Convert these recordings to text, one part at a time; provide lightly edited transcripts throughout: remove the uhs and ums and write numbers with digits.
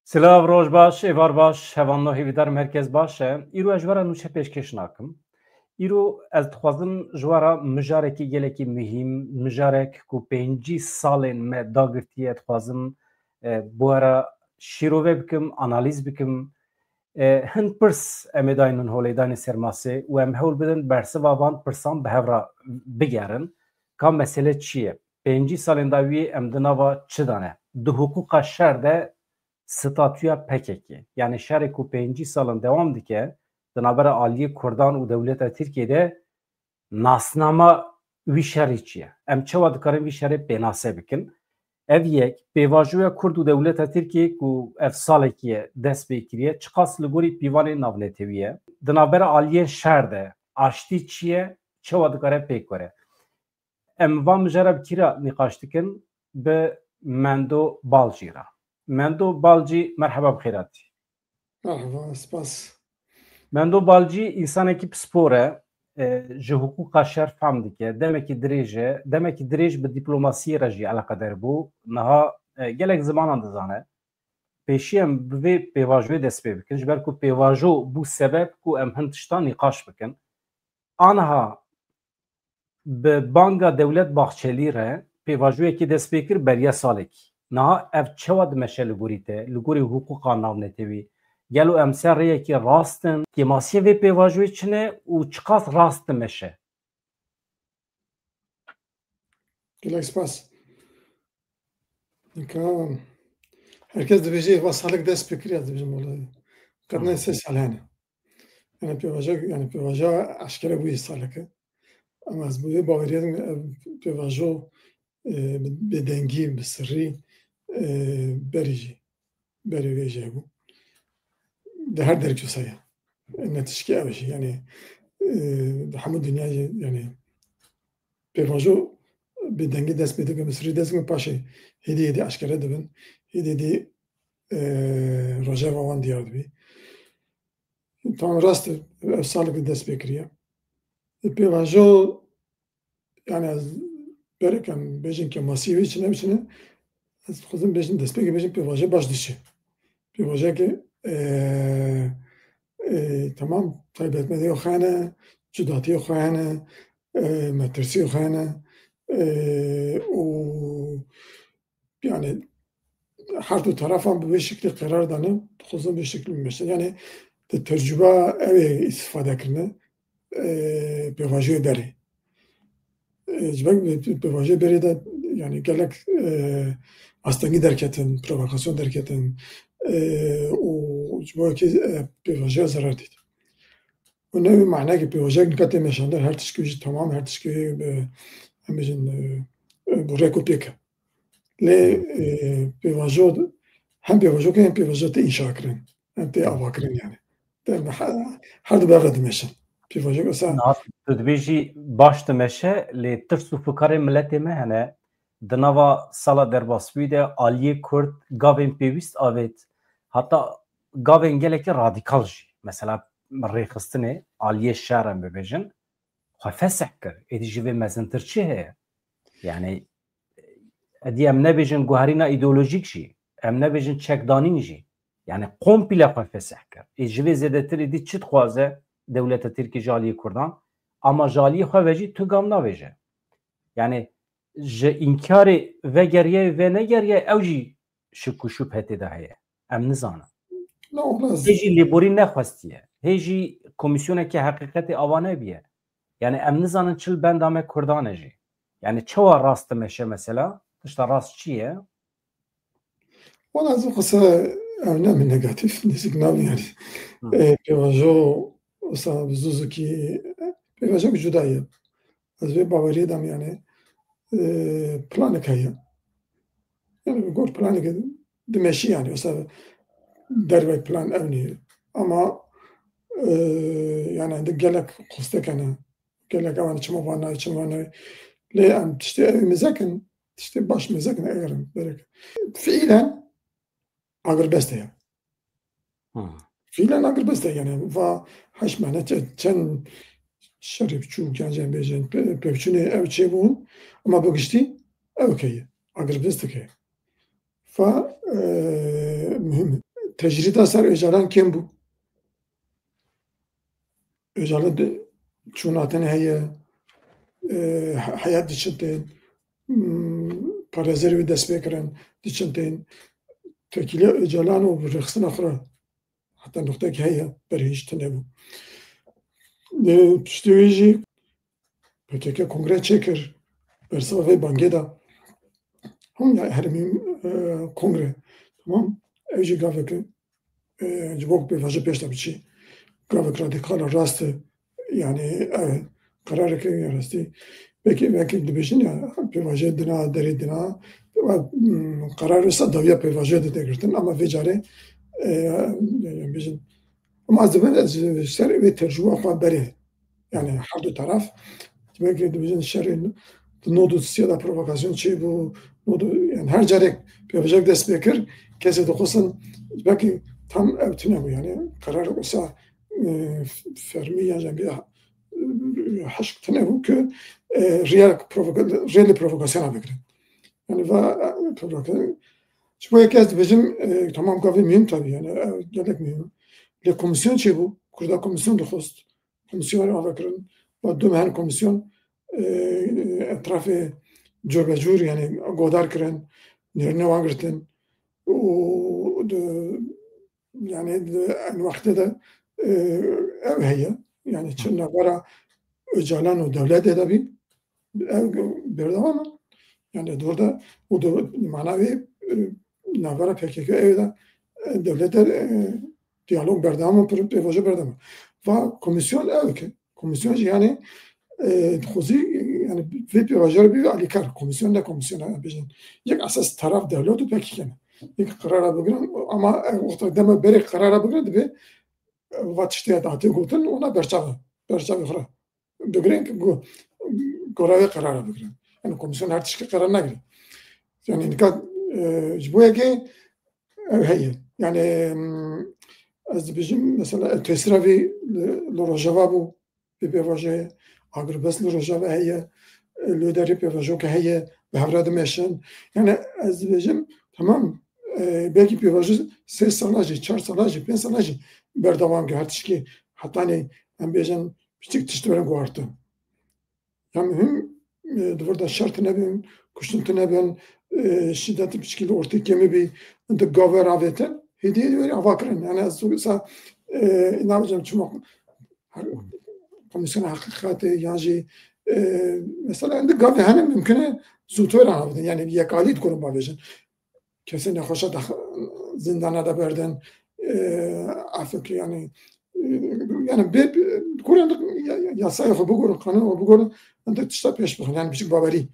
Silav roj baş, evar baş, hevanno hêvîdar merkez baş e. Îro ez ji we re nûçe pêşkêş nakim. Îro ez dixwazim ji we re mijarekî gelekî mihîm, mijarek ku pêncî salên me dagirtiye dixwazim bi we re şîrove bikim, analîz bikim. Hin pirs em ê dayînin holê danê sermasê û em hewl bidin bersiva van pirsan bi hev re bigerin ka mesele çi ye? Pêncî salên dawiyê em di nava çi dane? Di hukûqa şer de statûya PKK yani şerê ku pêncî salan dewam dike di navbera Aliyê Kurdan û dewleta Tirkiyê de nasnama wî şerê çi ye? Em çawa dikarin vî şerê pênase bikin? Ev yek pêvajoya Kurd û dewleta Tirkiyê ku ev salekî ye dest pê kiriye çi qas li gorî pîvanê navnetewî ye? Di navbera aliyên şer de aştî çi ye? Çawa dikare pêk were? Em van mijara bi kî re nîqaş dikin? Bi Mendo Balcî re. Mendo Balcî merheba bi xêratî. Merhaba, spas. Mendo Balcî însanekî pispor e, ji hukûqa şer fehm dike, demekî dirêj e, demekî dirêj bi dîplomasiyê re jî eleqedar bû, niha gelek zimanan dizane. Pêşî em bi vê pêvajoyê dest pê bikin, ji ber ku pêvajo bû sebeb ku em hin tiştan nîqaş bikin. Aniha bi banga Dewlet Baxçelî re pêvajoyekî dest pê kir beriya salekî. Niha ev çawa dimeşe li gorî te, li gorî hukûqa navnetewî? Gelo em ser rêyekî rast in, kêmasiya vê pêvajoyê çi ne û çi qas rast dimeşe? Gelek spas. Herkes dibêje va salek dest pê kiriye dibêjim wallahi. Qet ne sê sal hene. Yani pêvaja eşkere bûyê saleke. Ama ez bi vê baweriyê dikim ev pêvajo bi dengî, bi sirrî berî jî berê wê jî hebû. Di her derkesa ye. Ne tişkî ev jî yani di hemû dinyayê yani pêvajo bi dengî dest pê dikin, bi sirrî dest dikin paşê hêdî eşkere dibin. Hêdî rojeva wan diyar dibî. Tam rast e ev salek dest pê kiriye. Pêvajo yani ez berek em bêjin kêmasiyê wî çi ne biçîne ez dixwazim bêjim dest pêkê bêjim pêvajo baş diçe. Pêvajeke temam taybetmediyê xwe hene, cudatiyê xwe hene, metirsiyê xwe hene û yani her du tarafan bi vê şeklî qerar dane dixwazim vê şeklî bimeşe. Yani di tercüba ew ê îstîfade kirine pêvajoyê berê. Ji ber pêvajiyê berê de yani gelek astengî derketin, provokasyon derketin û ji bo yekê pêvajoya zerar dît. û ne wî mehnekê pêvajiyek nika tê meşandar her tiştî jî temam her tiştî em bêjin bi rêk û pêk e. Lê pêvajo hem pêvajoke hem pêvajo tê înşa kirin. Em tê avakirin yani. Her du bi hev re dimeşin. Pêvajiyek wisa Tu dibêjî baş dimeşe lê tirs û fikarên miletê me hene di nava sala derbasbûyî de Aliyê Kurd gavên pêwîst avêt heta gavên gelekî radîkal jî mesela rêxistinê Aliyê şer em bibêjin xwe fesih kir. Êdî ji vê mezintir çi heye? Yani edî em nebêjin guherîna îdeolojîk jî, em nebêjin çekdanîn jî. Yani komple xwe fesih kir. Ji vê zêdetirê dî çi dixwaze Dewleta Tirkî ji Aliyê Kurdan ama ji aliyê xwe ve jî tu gam navêje. Yani ji înkarê vegeriyê ve negeriye ew jî şik û şûbhetê de heye. Em nizanin. Hê jî lêborî nexwestiye. Hê jî komîsyonekî heqîqetê ava nebiye. Yani em nizanin çil benda me Kurdan e jî. Yani çawa rast dimeşe mesela? Tişta rast çi ye? Wala ez qisa ew ne min negatif nêzik nabin yani. Pêvajo wisa bi zû zûkî pêvajek cuda ye. Ez vê baweriyê dam yani planek heye. Yani gor planekê dimeşî yani wisa dervek plan ew nî ama yani hindik gelek xustek hene. Gelek ewan çima van nayê çima van nayê. Lê em tiştê ew mêzekin, tiştê baş mêzekin egerin berek. Fiîlen agirbest heye. Fiîlen agirbest heye yani va heş mehne çend şerê biçûk yan cem bêjin pevçûnê ew çêbûn ama bi giştî ew heye. Agirbestek heye. Va mühim tecrüde ser Öcalan kim bu? Öcalan çunatın heye hayat diçintin paralelleri ve dest bekirin diçintin tekili Öcalan o rıksın akra hatta nokta ki heye berhiçtine bu. Piştiği PKK kongre çekir bersava ve bangeda هم هرمیم کنگره تمام اوجی گاوه که جواب به وجه پیش دبچی گاوه که رادیکال راست یعنی قراره که راستی بکی دبیشن یا به وجه دنا دری دنا و قرار است دویا به وجه ده گرتن اما وجاره بیشن اما از من از سر و ترجمه خواهد بره yani her dü taraf demek ki bizim şerrin nodu siyada provokasyon şey bu nodu yani her carek yapacak destekler kese dokusun belki tam evtine bu yani karar olsa fermi yani bir haşk tane bu ki real provokasyona bekler yani ve provokasyon şu kez bizim tamam kahve mühim tabii yani gerek mühim le komisyon şey bu kurda komisyon dokuz komisyon avakırın ve dümhen komisyon etrafı cörbecur yani godar kıran nirne vangırtın o yani en vakti de ev heye yani çınna vara Öcalan o devlet edebi bir devam yani orada o da manavi navara PKK evde devletler diyalog berdamı proje berdamı ve komisyon ev ki komisyon yani خوزی یعنی وی پیواجار بی علیکار کمیسیون نه کمیسیون نه بیشتر یک اساس طرف دولت و پکی کنه یک قرار بگیرن اما وقتی دم بری قرار بگیرن به واتشتی داده گفتن اونا برچاو خورا بگیرن که قرار بگیرن یعنی کمیسیون هر چیزی قرار نگیره یعنی نکات جبویه که هیه یعنی از بیشتر مثلا تسراوی لورجوابو به پیواجه اگر بس لروجا هي لودری پیواژو که هي به هفراد میشن یعنی از بجم تمام belki پیواژو 3 سالاجی 4 سالاجی 5 سالاجی بردوام گرتش ki hatta ne ben bejim küçük tiştörün guartı ya mühim burada şart ne ben kuştuntı ne ben şiddetli biçimde ortaya kemi bir de gaver aveten hediye ver avakırın yani az sonra ne yapacağım çünkü komisyon hakikati yani mesela indi gavde hani mümkün zutör anladın yani bir yakalit kurum babacın kesin ne hoşa da zindana da berden afek yani bir kuranlık yasaya bu kurum kanun bu kurum anda tişta peş bakın yani bir bavari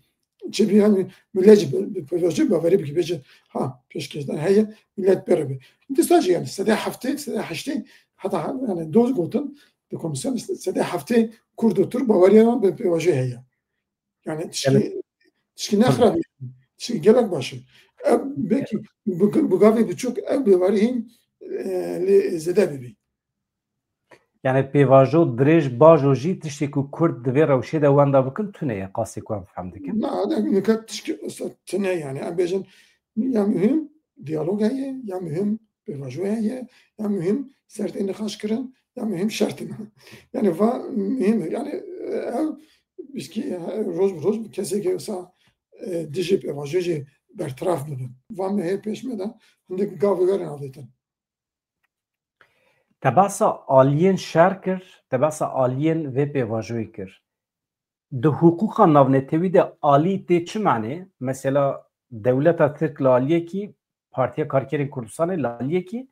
çebi yani milleci bir proje bavari bir gibi ha peşkeşten heye millet beraber sadece yani sadece hafta hatta yani doz gotun komisyon sadece hafta kurdu tur Bavariya ve proje heye. Yani tişki ne xrabi, tişki gelek başı. Belki bu gavi birçok ev Bavariyin zede bibi. Yani pevajo drej bajo jî tiştê ku Kurd divê rewşê de wan da bikin tune ye qasî ku em fehm dikin. Ne nekat tişki tune yani em bêjin ya mühim diyalog heye ya mühim pevajo heye ya mühim sertê nixaş kirin ya mühim şartın. Yani va mühim yani ev biski roz kese ki sa dijip pevajoji bertaraf bibin. Va me peşmeden hindik gavilerin adetin. Tebasa aliyên şer kir, tebasa aliyên vê pêvajoyê kir. Di huquqa navnetewî de alî tê çi manê? Mesela Dewleta Tirk li aliyekî, Partiya Karkerên Kurdistanê li aliyekî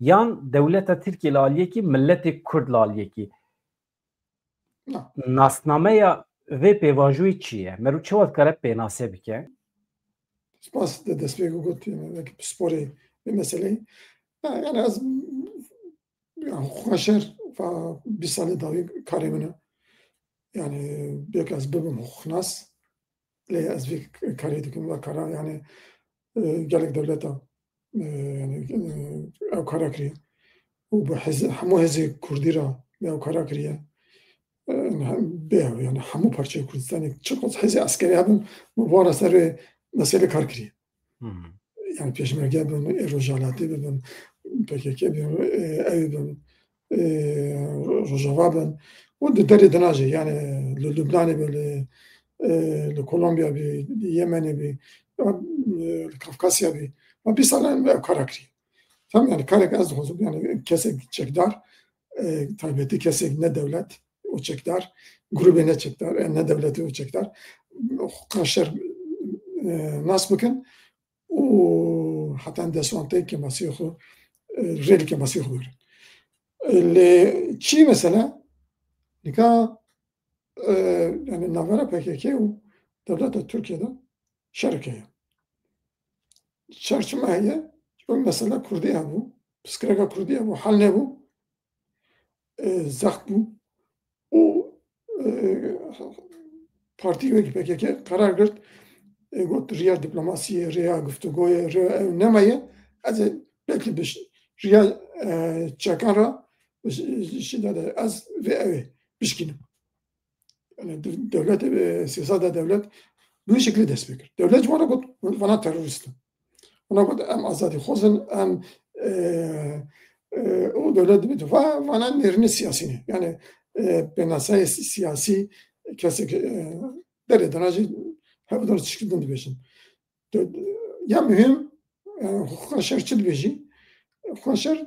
yan Dewleta Tirkiye li aliyekî, Milletê Kurd li aliyekî. Nasnameya vê pêvajoyê çi ye? Merû çawa dikare pênasê bike? Spas de destpêkê got yani sporê bir meseleyi. Yani az hukuka şer bir salı davi karê min yani belki az bibim hukuknas lê ez vê karê dikim ve kara yani gelek devleta yani ew kara kiriye û bi hemû hêzê Kurdî ra ew kara kiriye bêv yani hemû parçeyê Kurdistanê çi qas hêzê askerî hebin wara ser vê meselê kar kiriye yani pêşmerge bibin êrojalatî bibin PKK بن أي بن رجوع بن ود دري دناجي يعني للبنان لكولومبيا باليمن بالكافكاسيا ما بيصير كاراكري تمام يعني كارك از خصوص يعني كسك çekdar tabiatı kesek ne devlet o çekdar grubu ne çekdar ne devleti o çekdar kaşer nas bakın o hatta desante ki masihu rel ki masihu اللي شيء مثلا نكا يعني نافرا PKK ودولة Türkiye'de şarkıya. Şarkıma هي mesela Kurdiye bu, psikolojik Kurdiye bu, hal ne bu? Zakt bu. O parti ve PKK karar verdi. Got riya diplomasiye, riya güftügoya, riya nemaye. Az belki bir riya çakara şiddet az ve ev bişkinim. Yani devlet, siyasada devlet bu şekilde destekler. Devlet bana terörist. Ona göre hem azadi xozun hem o devlet bir bana nerini siyasini. Yani benasay siyasi kesik dereden acı hep de çıkıldığını diyorsun. Ya mühim hukuk şerçil beji hukuk şer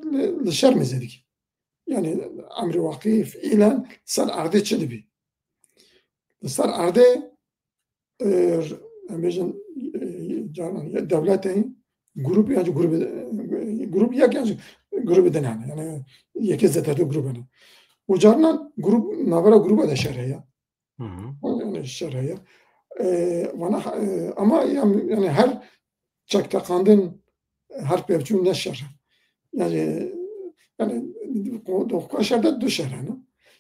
şer mezedik. Yani amri vakif ilan sal arde çelbi. Sal arde bejin devletin grup yani grup ya yani grubu denen yani yeke zetede grubunu. O jarnan grup navara gruba da şeraya. Yani şeraya. Bana ama yani her çaktakandın her pevçun ne şer. Yani dokuşlarda düşer yani.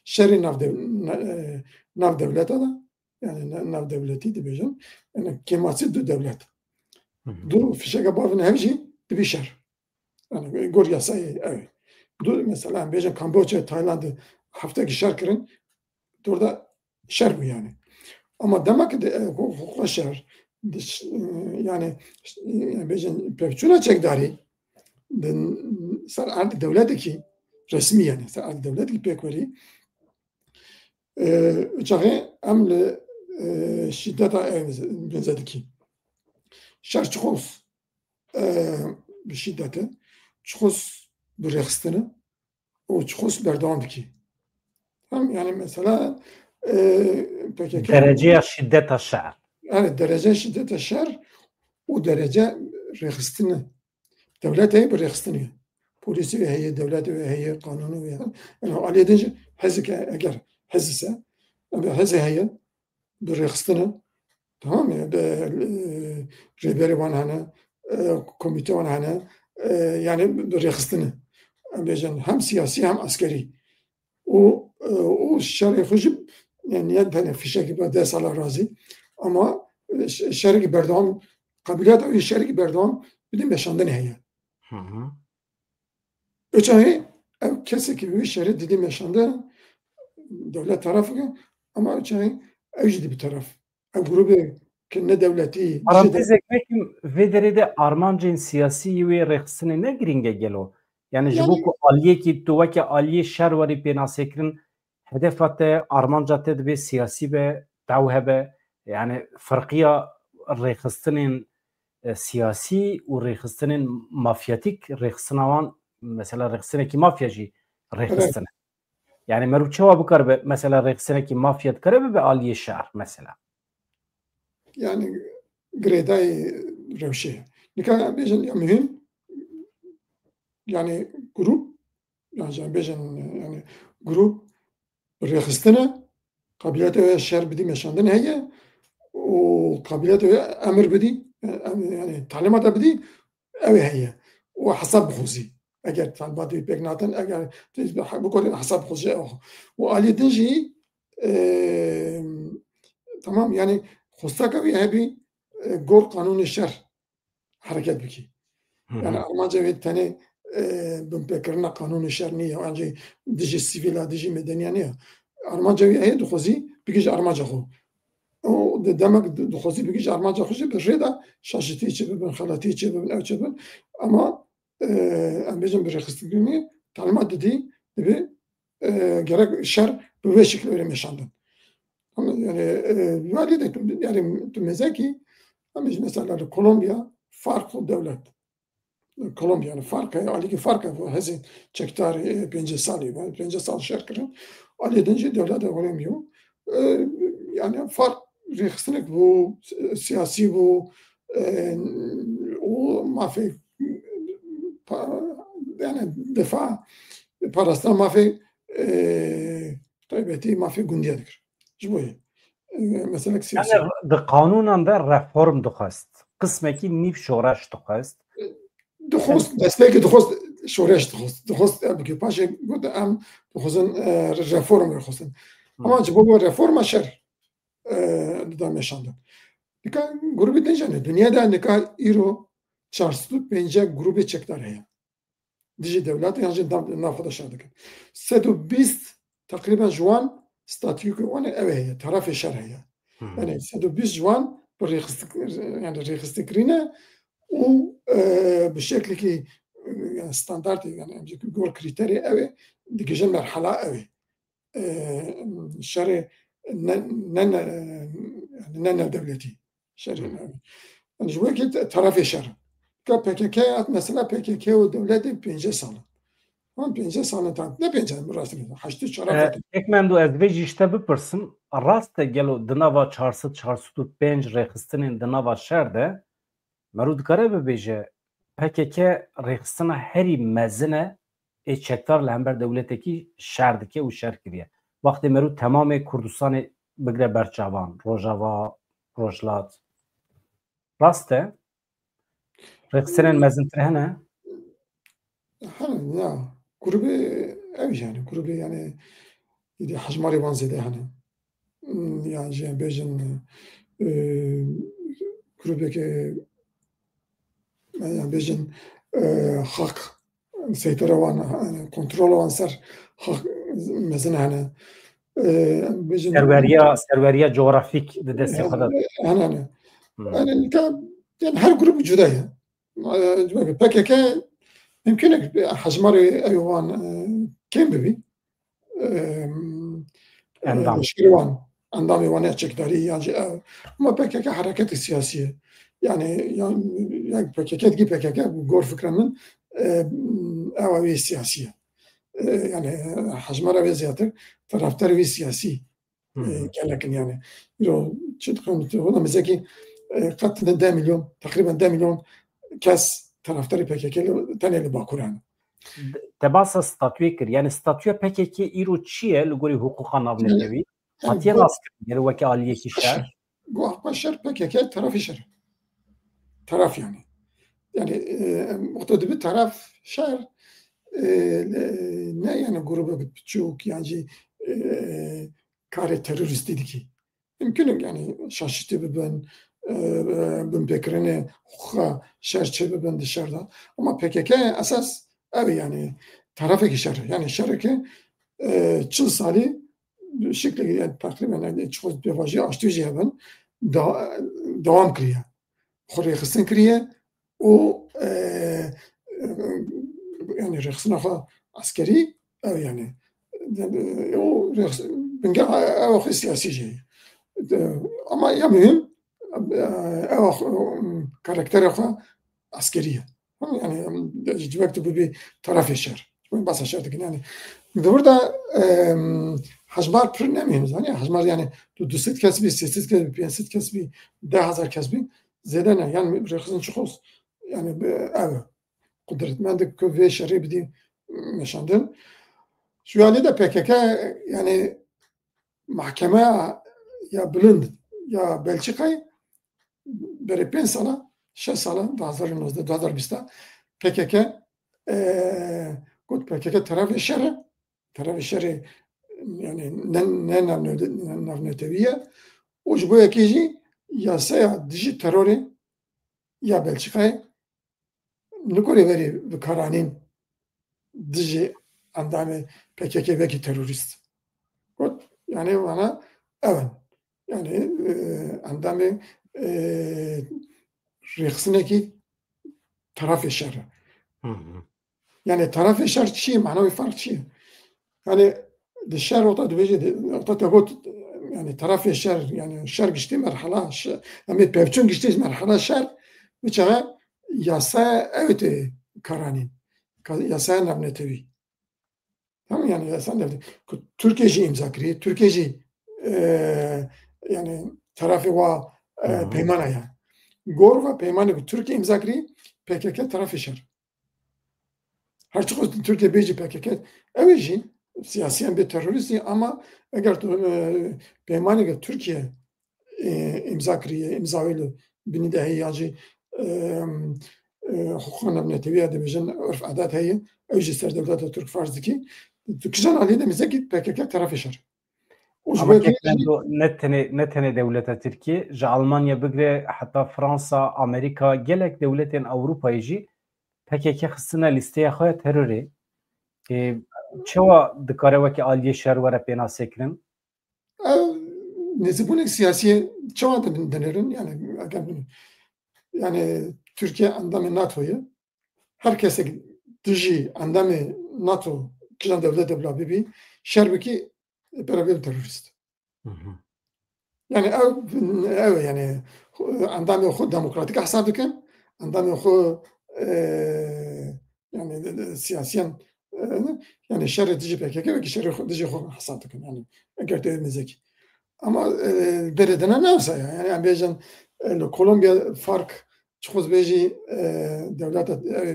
Şerri nav devlete da yani nav devleti de bejin. Yani keması du devlet. Du fişe bavın hevci bir şer. Yani gor yasayı evet. Du mesela bejin Kamboçya, Tayland'ı haftaki şer kirin. Orada şer bu yani. Ama demek ki de hukuk şer yani bejin pevçuna çekdari sar ardı devleti ki resmi yani sar ardı devleti ki pekveri uçağı emle şiddeta benzediki şer çıkos bir şiddeti çıkos bir rekstini o çıkos berdan ki tamam yani mesela dereceye şiddet şer. Yani derece şiddet şer o derece rekstini devlet heye bir rekstini polisi ve heye devleti ve heye kanunu ve yani Ali edince hezike eğer hezise heze heye bir rekstini tamam mı? Rehberi van hane komite van hane yani bir rekstini hem siyasi hem askeri o şer'i hücum yani niyet fişe gibi desala razı ama şer'i berdam kabilat o şer'i berdam bilim yaşandı neye? Öçağı kesin ki bir şer'i dilim yaşandı devlet tarafı ama öçağı evcidi bir taraf. Grubu ne devleti Parantez ekmekim ve derede Armancın siyasi ve reksini ne giringe gelo? Yani jibu aliye ki tuvaki aliye şervari penasekrin hedefate Armancate ve siyasi ve tavhebe yani farkıya reksinin siyasi ve reksinin mafyatik reksinavan mesela reksineki mafyacı reksine. Yani meruçeva bu karbe mesela reksineki mafyat karbe ve aliye şer mesela. Yani greday revşe. Nikah bejin ya mühim yani grup yani bejin yani grup rekhistine kabiliyete ve şer bidi meşandın heye o kabiliyete ve emir bidi yani talimat bidi ev heye o hasab khuzi eğer talimatı beknatan eğer bu kadar hasab khuzi o aliyetin şeyi tamam yani Hostaka bir hebi gor kanuni şer hareket biki. Yani Almanca bir tane bimpekerine kanuni şer niye? Anca diji sivila, diji medeniya niye? Almanca bir heye duhozi bikiş Almanca xo. O demek duhozi bikiş Almanca xoşu bir reda şaşıtı içi ben xalati içi ben evçi ben ama em bêjin bi rêxistkirînê talimat didî dibe gerek şer bi vê şeklê öyle meşandin. Yani valide yani tümezeki ama mesela Kolombiya farklı devlet. Kolombiya'nın farkı, aliki farkı bu hezin çektarı 5 salı var. 5 sal şarkının. Ali edince devlet olamıyor. Yani fark rehsizlik bu, siyasi bu, o mafi yani defa parastan mafi taybeti mafi gundiyedir. Jiboye. Mesela siyasi. Yani di kanûnan de reform dixwest. Qismekî nîv şoreş dixwest. Dixwest destpêkê dixwest şoreş dixwest bike paşê got em dixwazin reform xwestin. Ama ji bo reforma şer da meşandin. Nika grubê dijane dünyada nika îro 405 grubê çekdar heye. Dijî devlet yan jî navxwe şer dikin. 120 takriben ji wan statûyê wan ev heye, terafê şer heye. Yani 120 ji wan bi rêxistkirîne û bi şeklekî standardê yani gor krîterê ew ê digihîjin merhela ew ê. Şerê ne navdewletî şerê ew ê. Yani ji bo yekê terafê şer in. PKK mesela PKK û devletê 5 sal in. Wan 5 salên tan ne 5 bi rastî heştê çaraf Ekmendo ez vê jî ji te bipirsim, rast e gelo di nava 405 rêxistinên di nava şer de merû dikare bibêje PKK rêxistina herî mezin e ê çekdar li hember dewletekî şer dike û şer kiriye. Wextê merû temamê Kurdistanê bigire berçavan, Rojava, Rojhilat. Rast e? Rêxistinên mezintir hene? Henin ya grubê ew yani grubê yani îdî hejmarê wan zêde hene. Yani jî em bêjin grubeke yani bêjin haq seytera wan kontrola wan ser haq mezin hene. Bêjin Serweriya coğrafîk di destê xwe de hene. Yani her grup cuda ye. PKK mümkün hejmarê ew wan kêm bibî. Leşkerî wan endamê wan ya çekdarî yan jî ew ama PKK hereketê siyasî ye. Yani yek PKK digî PKK gor fikra min ew wê siyasî ye. Yani hejmara wê zêdetir taraftarê wê siyasî gelekin yani. İro çi dikim oda mizekî qet 10 milyon takriben 10 milyon kes taraftarê PKK tenê li Bakurê hene. Te basa statûyê kir. Yani statûya PKK îro çi ye li gorî hukûqa navnetewî? Hatiye naskirin gelo wekî aliyekî şer? Guh şer PKK tarafî şer. Taraf yani. Yani muhtemelen bir taraf şer ne yani gruba birçok yani kare teröristi ki. Mümkün yani şaşırtı bir ben bin pekrene hukuka şerçe ben dışarıda. Ama PKK esas ev yani tarafı şer. Yani şerke çıl sali şekli yani takriben yani çok devacı açtığı ben devam kırıyor. Xwe rêxistin kiriye û yani rêxistina xwe askerî ew yani bingeha ew xwe siyasî jî ye. Ama ya mühim ew karaktera xwe askerî ye. Yani civek tu bibî tarafê şer. Basa şer dikin yani. Burada hejmar pir nemîn zanî hejmar yani tu 200 kes bî, 300 kes bî, 500 kes bî, 10,000 kes bî zêde ne yani rêxistin çi xos yani ev qudretmendik ku vê şerê bidî meşandin. Şu alî de PKK yani mahkemeya ya bilind ya Belçikayê berê 5 sala 6 sala 2019 2020 PKK got PKK terafê şer e terafê şerê yani ne navneteviye û ji bo yekê jî yasaya dijî terorê ya Belçikayê nikorê verî bikaranîn dijî endamê PKK vekî terorîst. Got yani wana ew in. Yani endamê rêxistinekî terafê şer e. Hı hı. Yani taraf şer çiğ, manavi fark çiğ. Yani الشر وقت بيجي وقت تقول يعني طرف الشر يعني الشر قشتي مرحلة يعني بيبتون قشتي مرحلة شر بيشغل ياسا evet karani yasa nabnetivi tamam yani yasa nabnetivi Türkiye'ci imza kiri Türkiye'ci yani tarafı va Hı hı. peymana ya gor ve peymanı Türkiye imza kiri PKK tarafı şer her çıkıyor Türkiye beyci PKK evet ji siyasiyen bir teröristi ama eğer peymanı ki Türkiye imza kiriye imzayla bini de heyacı حقوق نبنتوية دبجن عرف عادات هي أوجي سر دولة ترك فارس دكي تكجان عليه دمزكي PKK tarafı şer. Ama Uzbeki kekmendo ne tene devleta Tirkiye, ji Almanya bigre heta Fransa, Amerika gelek devletên Ewropayê jî PKK xistine lîsteya xwe ya terorê. Çawa dikare wekî aliyê şer were pêna sêkirin? nezibune siyasi çawa da denerin yani Türkiye andamı NATO'yu herkese diji andamı NATO kijan devlet evla bibi şerbeki beraber terörist. Hı hı. Yani ev yani andamı xud demokratik hesap dikin andamı xud yani siyasiyen yani şer diji PKK ve şer diji xud hesap dikin yani eğer denizek. Ama beredene ne olsa yani bejin Kolombiya fark çıkız beji devlet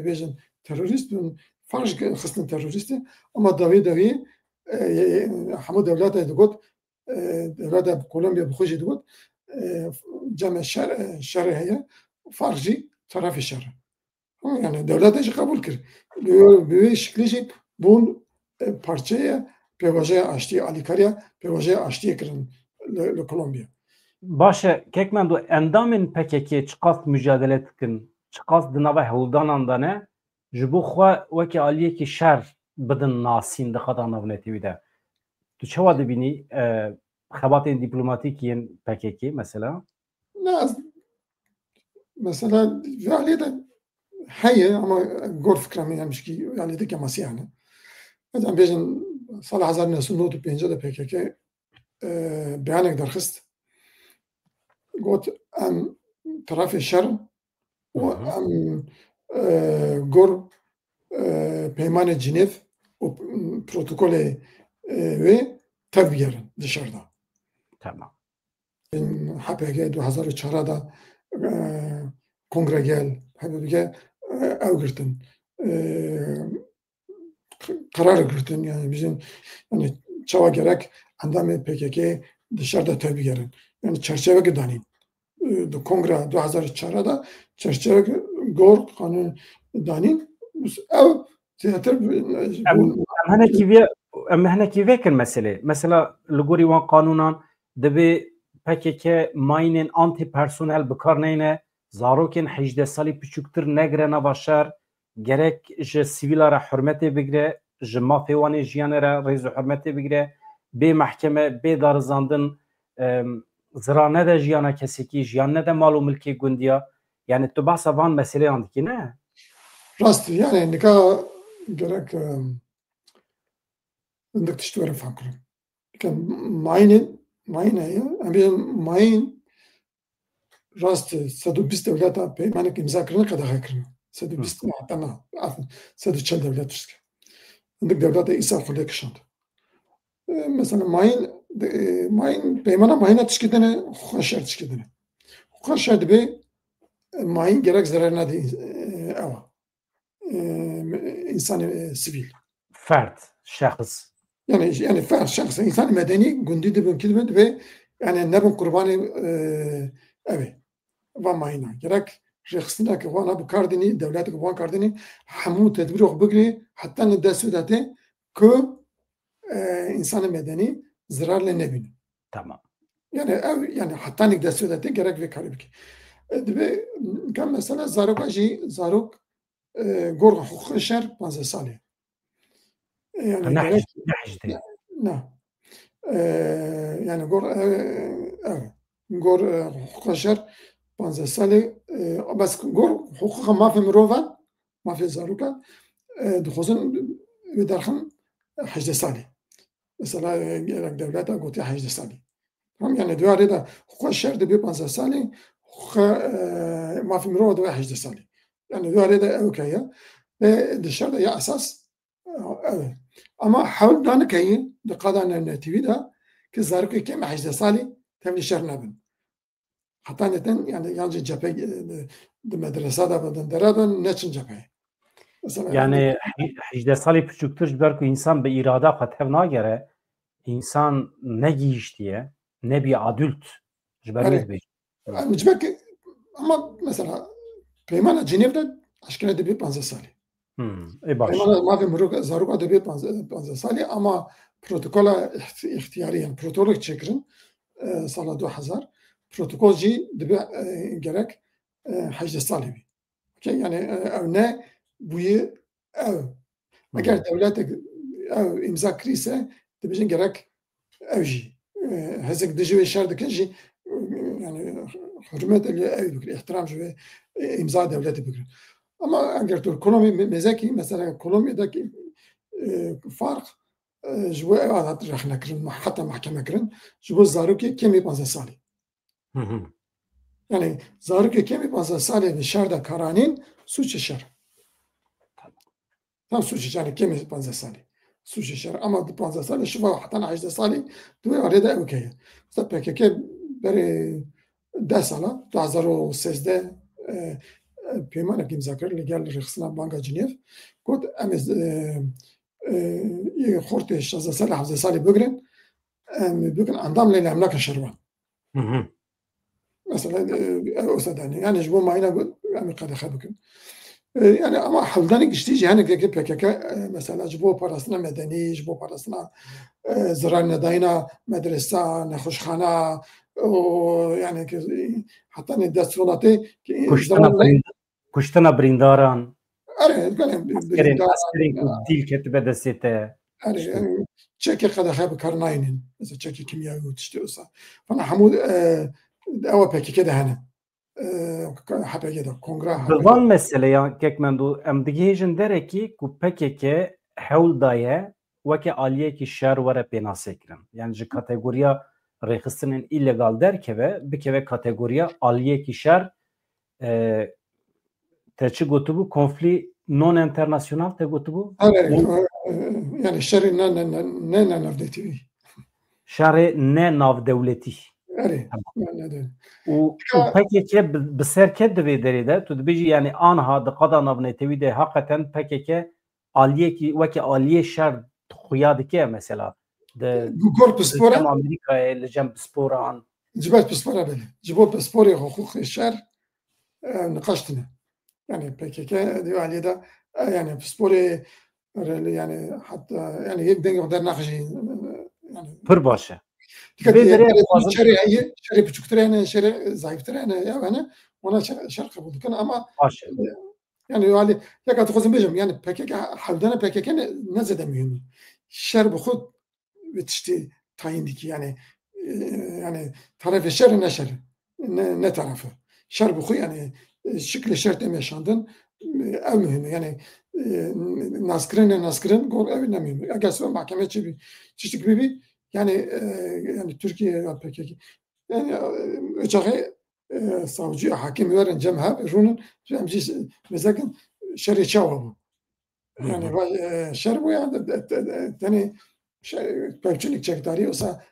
bejin terörist fark kısmı teröristi ama davi hamu devlet edigot devlet Kolombiya bxuji edigot cem şer heye farkı tarafı şer. Yani devlet de kabul kır. Bir şekilde bu parçaya pevajaya açtığı alikarya pevajaya açtığı kırın Kolombiya. Baş e kekmendo endamên PKK çi qas mücadele dikin, çi qas di nava hewldanan de ne, ji bo xwe wekî aliyekî şer bidin nasîn di xeta navnetî de. Tu çawa dibînî xebatên dîplomatîk yên PKK mesela? Ne mesela realde heye ama gor fikrami yemiş ki realde keması yani. Mesela bejin sal 1995 de PKK beyanek derxist got em tarafı şer Hı و hı. ام گور پیمان جنیف و پروتکل و تبیارن dışarıda. Tamam. HPG 2004'da kongre gel HPG ev girtin karar girtin yani bizim yani çava gerek andamı PKK dışarıda tebiyarın yani çerçeve gidanin kongre 2004'da çerçeve gor kanun danin ev tiyatr Em bu hinekî vê kirin meselê. Mesela li gorî wan qanûnan divê PKK mayînên antîpersonel bikar neyne, zarokên 18 salî biçûktir negire nava şer, gerek ji sivîla re hurmetê bigire, ji mafê wan ê jiyanê re rêz û hurmetê bigire, bê mehkeme, bê darizandin, zira nede jiyana kesekî, jiyan nede mal û milkê gundiya. Yani tu behsa van meseleyan dikî ne? rast yani nikah gerek عندك تشتغل فكرة كان معين هي أبي معين راست سدو بيست دولة بيمانك إمزا كرنا كده هكرنا سدو Hı. بيست عطنا عطنا سدو تشل دولة تشتغل عندك دولة إيسا خليك شنط مثلا معين بيمانا معينة تشكيدنا خشر تشكيدنا خشر دبي معين جرك زرار نادي أوا إنسان سivil. Fert, şahıs. Yani fer şahs insan medeni gündü de mümkün ve yani ne bu kurbanı evet ve mayna gerek şahsına ki vana bu kardini devlet ki bu kardini hamu tedbir o bugri hatta ne desudate ki insan medeni zararla ne bin. Tamam. Yani yani hatta ne desudate gerek ve karibki. Ve kan mesela zarok aji zarok gor hukuk şer 15 sali. Yani gerek نحجدي. ne yani gor evet gor حقوق الشر 15 سالي بس gor حقوق ما في مروفا mafê zaroka dixwazin derxin 18 salî. Mesela gerek devleta gotiya 18 salî. Tamam yani duvarê de xwe şer dibe 15 salî, xwe mafê mirova dibe 18 salî. Yani duvarê de ew heye ve dışarı da ya esas ew. Ama hewl danike di qada netîvî de ki zarokê kêm 18 salî tevlî şer nebin. Heta neden yani yancı cephe di medresa da bedin derabin neçin cepheyê. Mesela Yani 18 salî piçûktir ji ber ku însan bi îrada xwe tev nagere, însan ne gihîştiye, ne bî adult ji ber wê yani dibêje. micbek ama mesela peymana Cenev'de aşkına dibe 15 salî. Baş. Peymana mafê miroka zaroka dibe 15 salî ama protokola ihtiyarî yani protokol çekirin sala 2000 protokol jî dibe gerek 18 salî bî. Yani ew ne bûye ew. Eger devletek ew imza kirîse dibêjin gerek ew jî hezek di ji wê şer dikin jî yani hürmet lê ew bikin, ihtiram ji wê imza devletê bikin. Ama eger tu Kolombiya mêzekî mesela Kolombiyadaki fark ji bo ew hat rexnekirin heta mehkemekirin ji bo zarokê kêm 15 salî. Yani zarokê kêm 15 salê li şer de karanîn suçê şer. Tam suçê yani kêm 15 salî. Suçê şer ama 15 salî şiva heta 18 salî duê arê de ew heye. Mesela PKK berê 10 sala 2013 peymanek imza kir li gel rexistina Banka Cinev got em xortê 16 salî 17 salî bigirin em bikin endam lê em nakin şervan. Mesela o sedane yani ji bo mayîna em ê qedexe bikin. Yani ama hevdanê giştî jî hinekekî PKK mesela ji bo parastina medenî, ji bo parastina zirar nedayîna medresa, nexweşxana û yani heta desthilatê Kuştina birîndaran, birîndar askerên ku dîl ketibe destê te. çekê qedexe bi kar nayînin. Mesela çekê kimyayî û tiştê wisa. Bana hemû ew PKK de hene. HPG de Kongre Bi HPG. van meseleyan kekmendû em digihêjin derekî ku PKK hewl daye weke aliyekî şer were pênasê kirin. Yani ji kategoriya rêxistinên illegal derkeve bikeve kategoriya aliyekî şer te çi gotibû konflî non internasyonal te gotibû? Yani şerê ne navdetî. Şerê ne navdewletî. û PKK bi ser ket di vê derê de tu dibêjî yani anha di qada navnetewî de heqeten PKK aliyekî weke aliyê şer xuya dike mesela di Gor pispora cem Amerîkayê li cem pisporan ji ber pispora belê. Ji bo pisporê hukûqê şer niqaştine. Yani PKK diyor aliyê de yani pisporê yani hatta yani yek dengê dernaxî yani pir baş e. şerê piçûktir hene, şerê zayıftır hene ya hene ona şer qebûl dikin ama baş e. yani alî yeka dixwazim bêjim yani PKK hevdana PKK ne zêde mühim. Şer bi xwe bi tiştê tayîn dikî yani yani tarafê şer ne şer ne tarafı. Şer bi xwe yani şiklê şer tê meşandin ew mühim yani naskirin gor ew ne mühim. Eger sibe mahkeme çi tiştik bibî yani Türkiye ya PKK yani çaxe savcı hakim verin cemha runun em jî mezekin şerê çawa bû. Yani şer bû ya tenê pevçûnê çekdarî wisa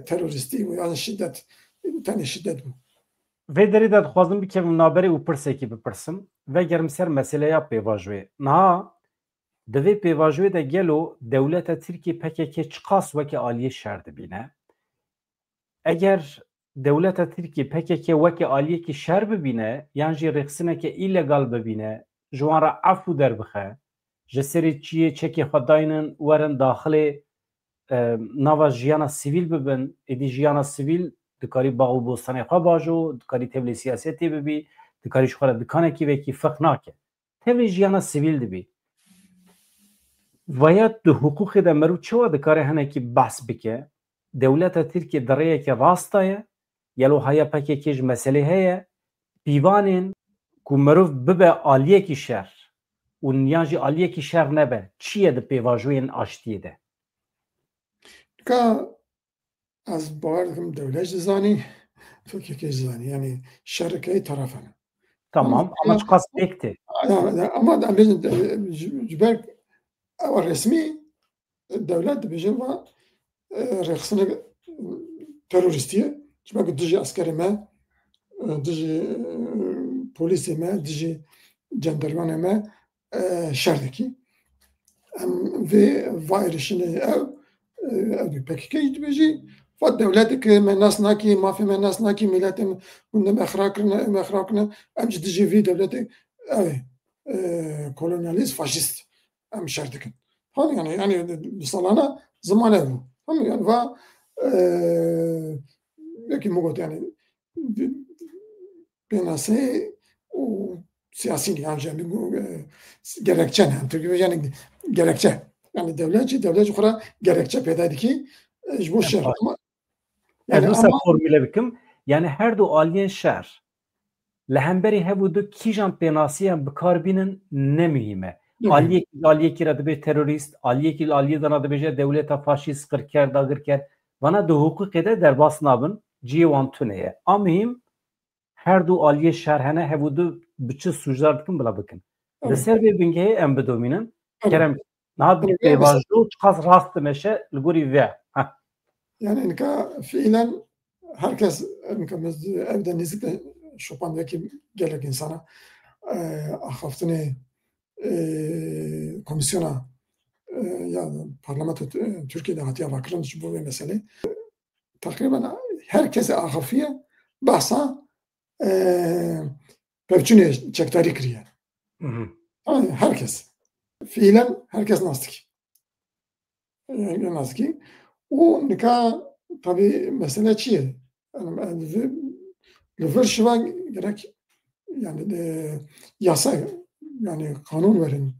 terorîstî bû yani şiddet tenê şiddet bû. Vê derê de dixwazim bikevim naberê û pirsekê bipirsim vegerim ser meseleya pêvajiyê. Niha di vê pêvajiyê de gelo dewleta Tirkiye PKK çi qas weke aliyê şer dibîne. Eger dewleta Tirkiye PKK weke aliyekî şer bibîne yan jî rêxistineke îlegal bibîne ji wan re efû derbixe ji serê çiyê çekê xwe dayînin werin daxilê nava jiyana sivîl bibin êdî jiyana sivîl dikarî bav û bostanê xwe bajo dikarî tevlî siyasetê bibî dikarî ji xwe re dikanekî vekî feq nake tevlî jiyana sivîl dibî vaya di hukûqê de merû çawa dikare hinekî behs bike dewleta Tirkiye di rêyeke rast daye gelo heya PKK ji meselê heye pîvanên ku mirov bibe aliyekî şer û niyan jî aliyekî şer nebe, çi ye di pêvajoyên aştiyê de? Ka ez bawer dikim dewlet jî zanî, PKK jî zanî. Yani şerrekeyî taraf hene. Tamam ama çiqas pêk tê. Ama em bêjin ji ber ewa resmî devlet dibêjin va rêxistina terorîstî ye. Ji ber ku dijî askerê me, dijî polîsê me, dijî cendermanê me şer dikî. Em vê va êrişinê ew PKK jî dibêjî va dewleteke me nas nakî, mafê me nas nakî, miletên hûn em exra kirine, em exra kirine, em jî dijî vî dewletê ew ê kolonyalîst, faşîst em şer dikin. Yani bi salana ziman ev bû. Yani va wekî min got yani pênaseyê û siyasî yani gerekçe ne? Türkiye yani gerekçe. Yani devlet jî xwe re gerekçe pêda dikî ji bo şer. Ama Ez yani wisa ama formüle bikim. Yani her du aliyên şer li hemberî hebû du kîjan pênasiyan bikar bînin ne mühim e. Aliyekî re dibe terorîst, aliyekî aliyê dana dibêje dewleta faşîst, qirker, dagirker. Bana di hukukê de derbas nabin, ciyê wan tune ye. A mühim her du aliyê şer hene hebû du bi çi sûcdar dikin bila bikin. Li ser vê bingehê em bidomînin kerem niha pêvajo çiqas rast dimeşe li gorî ve. yani fiilen herkes evde nizikle şopandaki gelek insana axaftinê komisyona ya parlamento Türkiye'de hatiye vakirin ji bo vê meselê takriben herkese axafiye behsa pevçûnê çekdarî kiriye. Herkes. Fiilen herkes nastik. Nastik. O nika tabii mesele çi ye? Li vir şiva gerek yani yasa yani kanun verin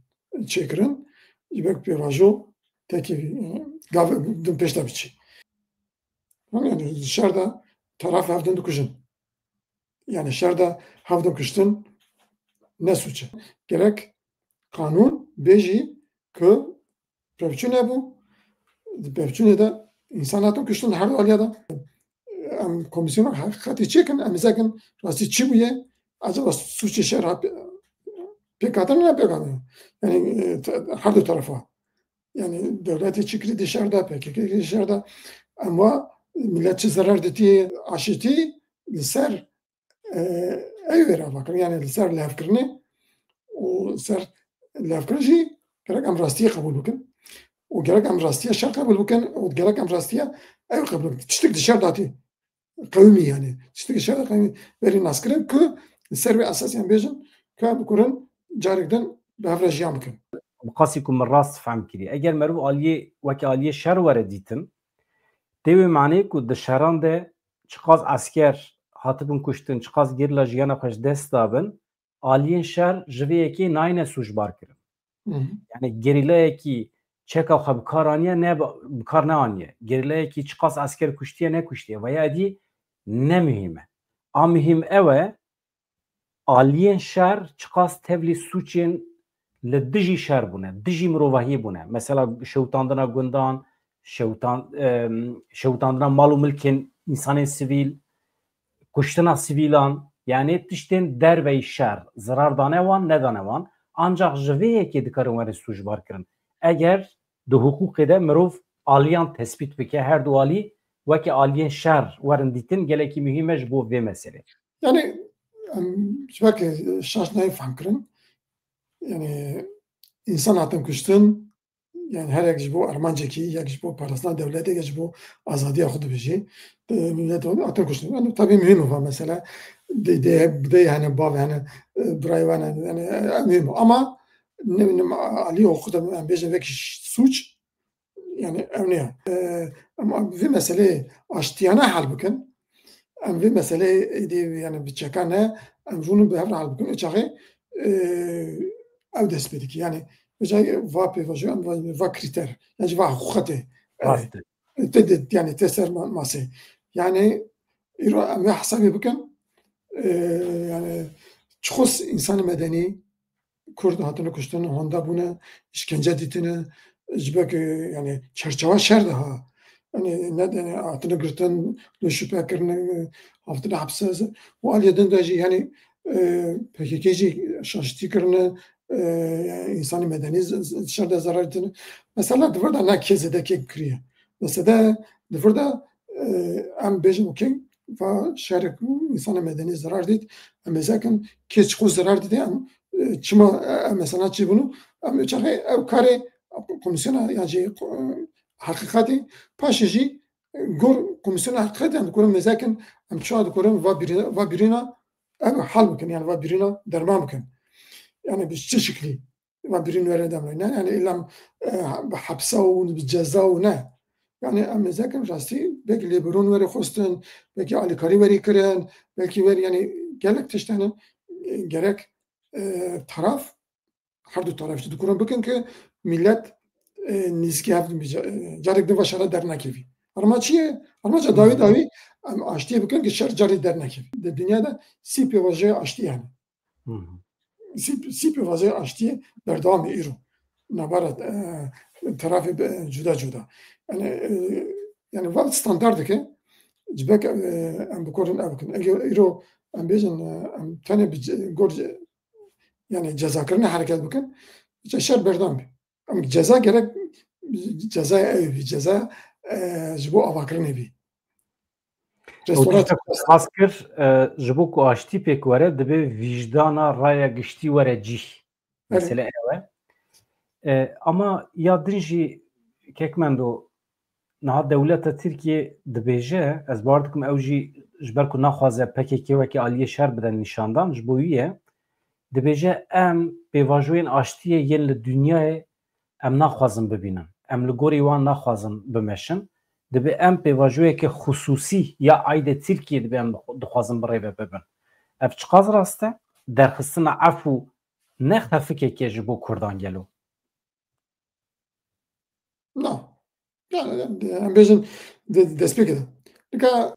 çekirin ji ber pêvajo tekî gav din pêş de biçî. Yani şerda taraf hevdin dikujin. Yani şerda hevdin kuştin ne suç e? Gerek kanun bêjî ku pevçûn hebû, pevçûnê de însan hatin kuştin her du aliya da. Em komisyona heqîqetî çêkin, em bizekin rastî çi bûye, acaba suçê şer pêkhatin ne pêkhatin? Yani her du tarafa. Yani devletê çi kirî di şer de, PKK kirî şer de, em wa millet çi zerer ditiye aşîtî li ser ew wê re vekirin, yani li ser levkirinê û ser levkirin jî gerek em rastiyê qebûl bikin û gerek em rastiya şer qebûl bikin û gerek em rastiya ew qebûl bikin. Tiştek di şer datî. Qewmî yani. Tiştekî şer qewmî werî naskirin ku li ser vê esasyan bêjin ku em bikurin carek din bi hev re jiyan bikin. Qasî ku min rast fehm kiriye. Eger merû aliyê wekî aliyê şer were dîtin, tê wê manê ku di şeran de çiqas esker hatibin kuştin, çiqas gerîla jiyana xwe ji dest dabin, aliyên şer ji vê yekê nayîne sûcbar kirin. Yani gerîlayekî çeka xwe bikar aniye bikar neaniye. Gerîlayekî çiqas esker kuştiye nekuştiye. Veya edî ne mühim e. A mühim ew e aliyên şer çiqas tevlî sûçên li dijî şer bûne, dijî mirovahiyê bûne. Mesela şewtandina gundan, şewtandina mal û milkên însanên sivîl, kuştina sivîlan, yani tiştên derveyî şer, zirar dane wan nedane wan, ancak ji vê yekê dikarin werî sûcbar kirin. Eger di hukukê de mirov aliyan tespît bike, her du alî wekî aliyên şer werin dîtin gelekî mühim e ji bo vê meselê. Yani ji ber ku şaşnayê fehm kirin, yani insan hatin kuştin, yani herek ji bo armancekî, yek ji bo parastina devletê, yek ji bo azadiya xwe dibêjî, millet hatin kuştin. Yani tabii mühim e mesela dê hene, bav hene, birayê wan hene, yani mühim e. Ama aliyê xwe de em bêjin vekî sûç, yani ew niye. Ama vê meseleyê aştiyana hel bikin, em vê meseleyê êdî yani bi çeka ne, em rûnin bi hev re hel bikin, çaxê ew dest pê dike. Yani va pêvajoya em va krîter, yani ji va heqûqetê yani tê ser masê. Yani îro em vê hesabê bikin yani çi xwe însanê medenî کرد هاتن کشتن هنده بونه işkence ditine jibek yani çerçeve şer daha yani ne hatını gırtan şüphe kirne haftına hapse o aliyeden de yani PKK'ci şaştı kirne insani medeni dışarıda zarar ettiğini mesela burada ne kezedeki kriye mesela burada em bejim okey ve şerek insani medeni zarar dit mesela keç ko zarar dit em çima mesela çi bunu em çare ev kare komisyona yani hakikati paşeji gor komisyona hakikati em kurum mesela em şu an kurum va birina ev hal mümkün yani va birina derman mümkün yani bir şekli va birin vere demre yani illam hapsa ve ceza ve ne yani em mesela rasti belki liberon vere khostan belki alikari veri kiren belki ver yani gerek tiştane gerek taraf her du taraf işte kuran bakın ki millet nizki hafta jarek de başara dernek evi. Armaçıya armaça davi açtıya bakın ki şer cari dernek evi. De dünyada sipi vaje açtı yani. Sipi vaje açtı berdam iro. Nabarat tarafı cuda. Yani val standardı ki cibek em bukorun abkın. Iro em bejin em tane bir gorje yani ceza kırına hareket bakın. Şer berdam. Ama ceza gerek ceza evi ceza jibo avakırın evi. Restoran asker jibo ku aştî pêk were dibe vîjdana raya giştî were cih. Mesele ew e. Ama ya din jî kekmendo niha dewleta Tirkiye dibêje ez bar dikim ew jî ji ber ku naxwaze PKK wekî aliyê şer bidin nîşandan ji bo wî ye dibêje em pêvajoyên aştiyê yên li dunyayê em naxwazin bibînin. Em li gorî wan naxwazin bimeşin. Dibe em pêvajoyekî xusûsî ya aydê Tirkiye dibe em dixwazin birêve bibin. Ev çiqas rast e? Derxistina ef û ne xefikekê ji bo Kurdan gelo? No. Yani em bêjin destpêk edin. Dika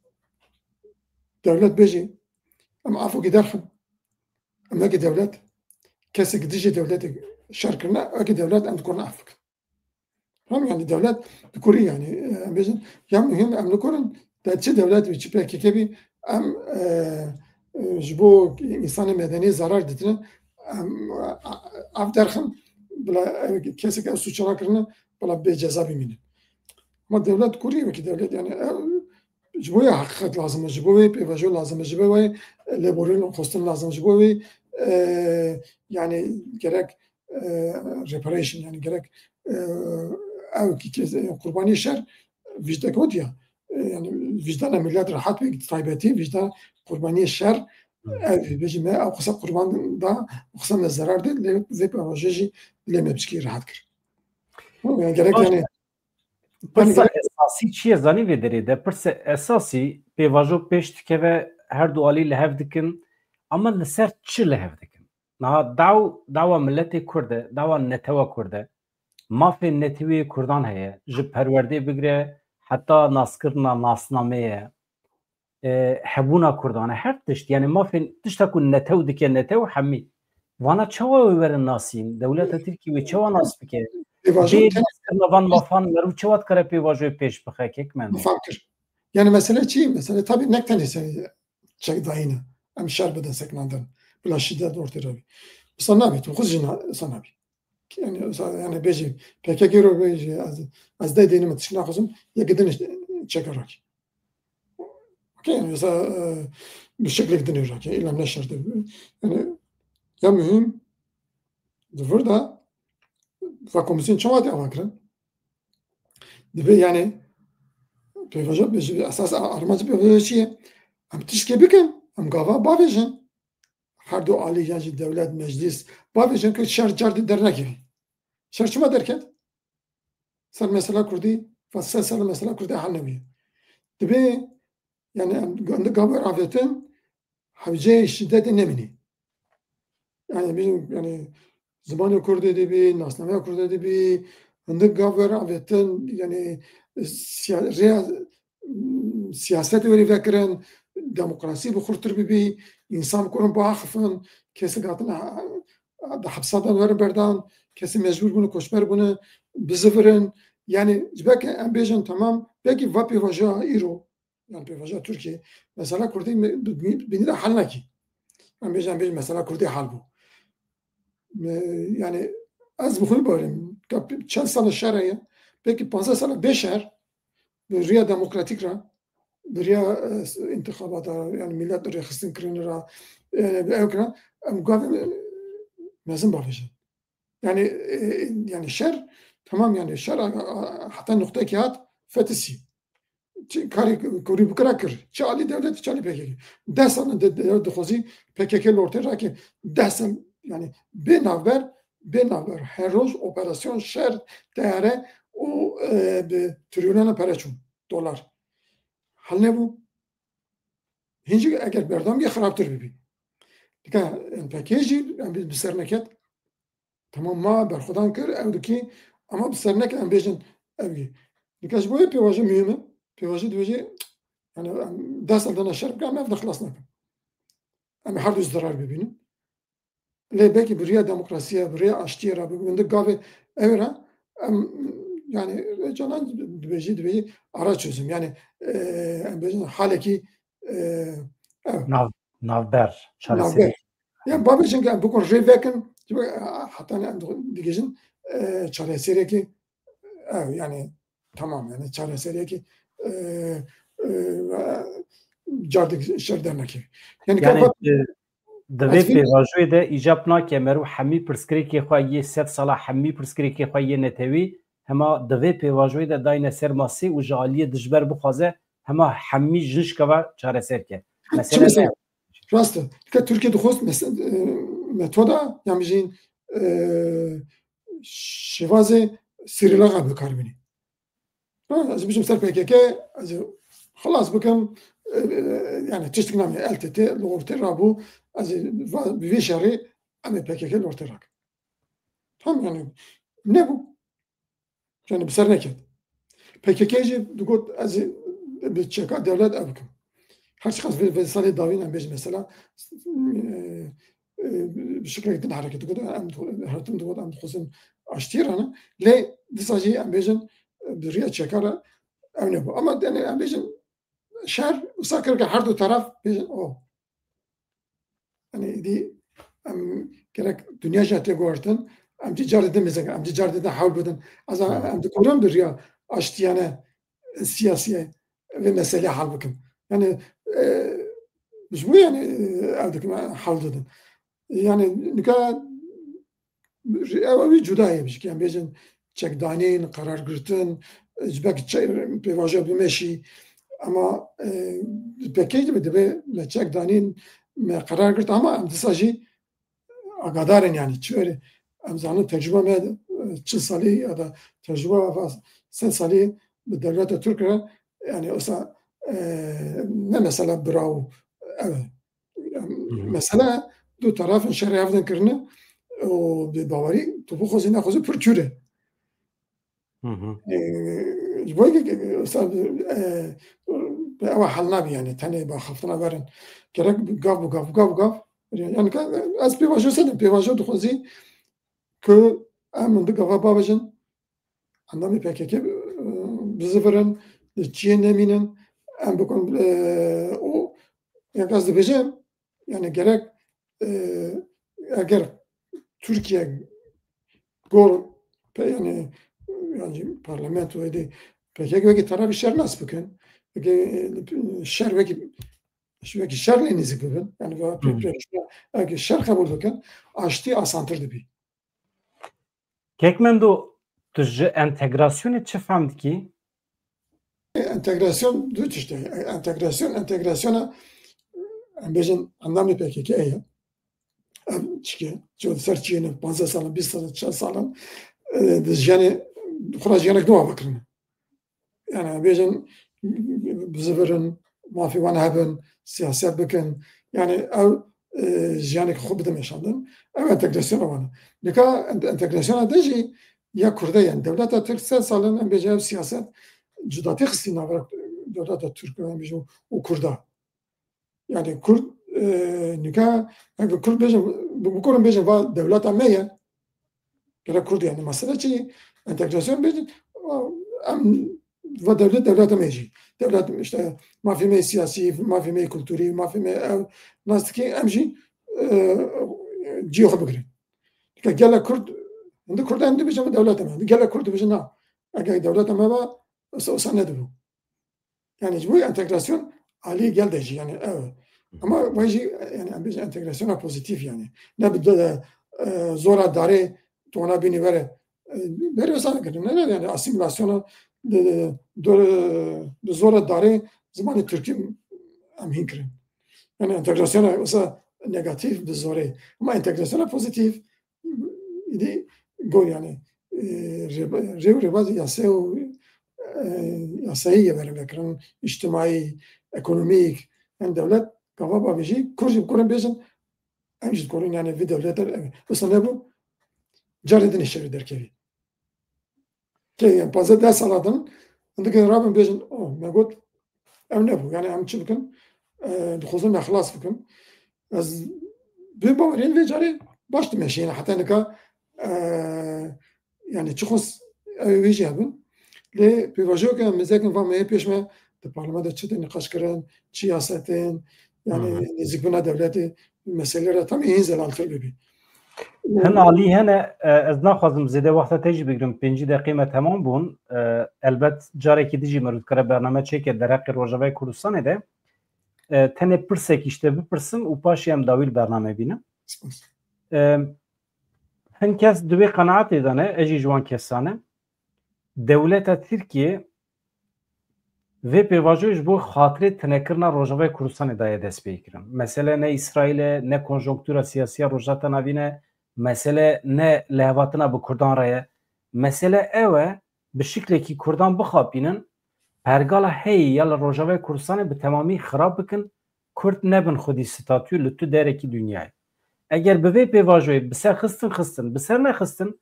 devlet bêjî em afokî derxin. Em wekî devlet kesek dijî devletê şer kirine wekî devlet em dikurin af bikin. Tamam yani devlet dikuri yani em bêjin ya mühim em dikurin çi devlet wî çi PKK bî em ji bo însanê medenî zarar didin em av derxin bila kesek ev suçana kirine bila bê ceza bimînin. Ama devlet kuruyor ki devlet yani ji bo ya hakikat lazım, ji bo wê pêvajo lazım, ji bo wê lêborîn xwestin lazım, ji bo wê yani gerek reparation yani gerek ew kurbanî şer vicdek odiya yani vicdana millet rahat ve taybetî vicdan kurbanî şer ev bêjî me ew xwesa kurban da xwesa me zarar did lê vê pêvajo jî dilê me pişkî rahat kir. Yani gerek yani Pirsa esasî çi ye zanî vê derê de pirsa esasî pêvajo pêş dikeve her du alî li hev dikin ama li ser çi li hev dikin? Niha dawa milletê Kurd e, dawa netewa Kurd e, mafên netewê Kurdan heye, ji perwerdê bigire heta naskirina nasnameyê hebûna Kurdan e her tişt yani mafên tişta ku netew dike netew hemî. Vana çawa wê werin nasîn? Dewleta Tirkiye wê çawa nas bike? Bê naskirina van mafan merû çawa dikare pêvajoyê pêş bixe kekmendo? Fakir. Yani mesele çi? Mesele tabii nekten ise çekdayını. Em şer beden seknandan. Bila şiddet ortaya abi. Sana nabi. Tu kuzcina sana nabi. Yani beji. PKK ro beji. Az da dedim tışına kuzum. Ya gidin çekerak. Okey yani mesela bir şekilde gidin Irak. İlla ne şartı. Yani ya mühim. Burada va komisyon çavat ya vakran. Dibe yani pêvaja bêjî esas armanca pêvaja çi ye? Em tişkê bikin, em gava bavêjin. Her du alî ya jî devlet, meclis bavêjin ku şer car dernekevî. Şer çima derket? Ser mesela Kurdî, ser mesela Kurdî hel nebiye. Dibe yani em gava avêtin hewceyê şiddetê nemînî. Yani bizim yani zimanê Kurdê dibî, nasnameya Kurdê dibî, hindik gava avêtin yani siyaset weri vekirin, demokrasi bi xurtir bibî, insan kurin biaxifin, kesik hatin حبساdan verin berdan, kesin mecbur bunu koşmer bunu bizivirin. Yani belki em bêjin tamam, belki va pêvaja îro, yani pêvaja Türkiye, mesela Kurdî bini de hal nekî. Em bêjin mesela Kurdî hal bû. Yani ez bi xwe barim, çend sala şer heye, belki 15 sala bê şer, bi riya demokratîk ra, bi riya intixabata yani millet rêxistin kirin ra, ew kirin, em gavê mezin bavêjin. Yani şer tamam yani şer hatta noktaya hat fetisi. Karı Kuri bukra kır. Çali devlet çali PKK. Desan de dixozi PKK ortaya rakı desan yani benaver her roz operasyon şer değere o trilyona paraçun dolar. Hal ne bu? Hinci eğer berdam ya xaraptır bibi. Dika PKK yani bir serneket tamam ma berxudan kır evdeki ama bir sernek em bejin evgi. Dika bu pêvaja mühim. Pêvaja dibêje yani dest evden şer bikim ev de xelas nakim. Em her du zarar bibînin. Lê belkî bi riya demokrasiya, bi riya aştiya re min di gavê ew re em yani canan dibêjî ara çözüm. Yani em bêjin halekî ew navber navber. çareserî. Yani babêjin em bikun rê vekin heta em digêjin çareserekî ew yani tamam yani çareserekî cardik şer dernekê. Yani Yani ez divê vê pêvajoyê de îcab nake merû hemî pirsgirêkê xwe yê 100 sala hemî pirsgirêkê xwe yê netewî hema divê pêvajoyê de dayne ser masî û ji aliyê dijber bixwaze hema hemî jinşka ve çareser çi mesele ne mesela rast e. Dikkat Türkiye dixwast metoda yani bijîn şêvazê sîrîlaxa bikarbînî. Ez bijim ser PKK ez xelas bikim yani tiştek namê LTT li ortê rabû ez ê bi vê şerê em ê PKK li ortê rakin. Tam yani nebû yani bi ser neket. PKK jî digot ez ê bi çeka devlet ev bikim. Her çıkaz ve salê dawîn em bêjin mesela bi şeklekî din herekê dikir em hertim digot em dixwazin aştî rane lê dîsa jî em bêjin bi riya çeka re ew nebû. Ama yani em bêjin şer wisa kir her du taraf bêjin o. Yani îdî em gerek dünya jî tê guhertin em cî carê din mêzin em cî carê din hewl bidin. Ez em dikurin bi riya aştiyane siyasiye ve meselê hal bikin. Yani ji bo yani ew dikim hewl didin. Yani nika ew wî cuda ye bijî em bêjin çekdanîn, qarargirtin, ji ber pêvaja bimeşî ama pekê gibi dibe me çekdanîn me qarar girt ama em dîsa jî agadarên yani çi were em zanin tecrübe me çil salî ya da tecrübe sed salî bi devleta Türk re yani wisa ne mesela biraw ew mesela du tarafên şerê hev din kirine û bi bawerî tu bixwazî nexwazî pir kûr e. Ji bo wisa ew hel nabî yani tenê bi xeftina werin gerek gav yani ez pêvajo sedim pêvajo dixwazî ku em min bi gava bavêjin endamê PKK bizivirin li çiyê nemînin em bikin û yani ez dibêjim yani gerek eger Türkiye gor yani parlamentoyê de PKK wekî tarafî şer nas bikin şer wekî şer lê nêzik bibin yani eger şer qebûl bikin aştî asantir dibî. Kekmendo tu ji entegrasyonê çi fehm dikî? Entegrasyon du tişt e. Entegrasyona em bêjin endamê PKK ye. Em çike çi ser çiyê 15 salan 20 salan 40 salan di jiyanê xwe jiyanek nû vekirin. Yani em bêjin bizivirin, mafê wan hebin, siyaset bikin yani ew jiyanekî xwe bidin meşandin ew entegrasyona wan e. Nika entegrasyona de jî ya Kurd e yani devleta Türk sed salin em bêje ev siyaset cudatî xistî navbera devleta Türk em bêjin û Kurda. Yani Kurd نگاه اگر کرد بیشتر بکنم بیشتر و دولت میه که کرد یعنی مثلا چی انتگراسیون بیشتر و دولت میجی دولت işte mafya siyasi mafya kültürü mafya nasıl ki amji cihaz bugün gel Kürt indi Kürt'ten de bizim devlet mi gel Kürt bizim ne eğer devlet mi var o bu yani bu entegrasyon Ali geldi yani evet ama bu yani biz entegrasyona pozitif yani ne bir zora dare tona bini vere veriyorsan ne yani asimilasyona de zora dare zamanı Türkiye am hinkren yani entegrasyona olsa negatif de zore ama entegrasyona pozitif idi go yani revaz yasayı verilmekten içtimai ekonomik yani devlet kafa bir kurcu kurun bizim امجد كورين يعني فيديو ليتر بس أنا أبو جاردين الشيء دركبي كي يعني بازا ده سالادن عندك رابن بيجن أوه ما قلت أنا أبو يعني عم تشوف بكن دخوزن خلاص بكن از ببارين في جاري باش تمشينا حتى إنك يعني تشخص ويجي هبن لي بيواجهوا كان مزاجن فما يبيش ما البرلمان ده تشتي نقاش كران سياستين يعني نزيكونا دولتي مسائل tam iyi zelantı gibi. Hen Ali hene ez naxwazim zêde wexta te jî bigirim 5 deqî me temam bûn elbet carekî dijî me rûdikare bername çêke dereqê Rojavayê Kurdistanê de tenê pirsekî işte bipirsim û paşê em dawî bername bînin. Hin kes divê qenaetê de ne ez jî ji wan kesan im dewleta Tirkiye vê pêvajoyê ji bo xatirê tinekirina Rojavayê Kurdistanê daye dest pê kirin. Mesele ne İsraîlê ne konjonktûra siyasî rojata navî ne mesele ne lehvatina bi Kurdan re ye. Mesele ew e bi şiklekî Kurdan bixapînin pergala heyî ya li Rojavayê Kurdistanê bi temamî xirab bikin Kurd nebin xwedî statû li tu derekî dunyayê. Eger bi vê pêvajoyê bi ser xistin bi ser nexistin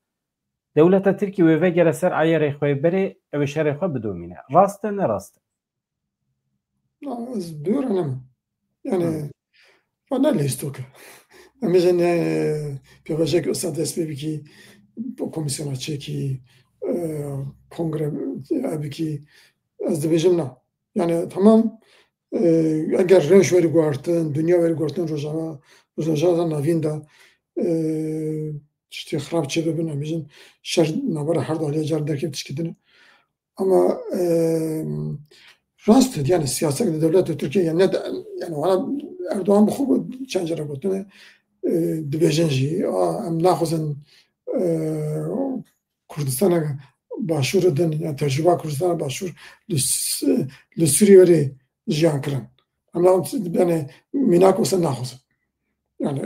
dewleta Tirkiye wê vegere ser ayerê xwe berê ew ê şerê xwe bidomîne. Rast e ne rast e? Az diyorum yani bana listo ki. Mesela peyvajek olsa destek ki bu komisyona çeki kongre abi ki az dibijim ne. Yani tamam eğer renş veri guartın, dünya veri guartın Rojava navinda işte xrab çebe bina bizim şer navara her daliye car derken tişkidini. Ama rast yani siyaset devlet Türkiye yani yani ona Erdoğan bu خوب چند جرا گفتن دبیجنجی ام ناخذن کردستان باشور دن yani tecrübe Kurdistan başvur لسوری وری جیان کرن اما yani minak olsa ناخذن yani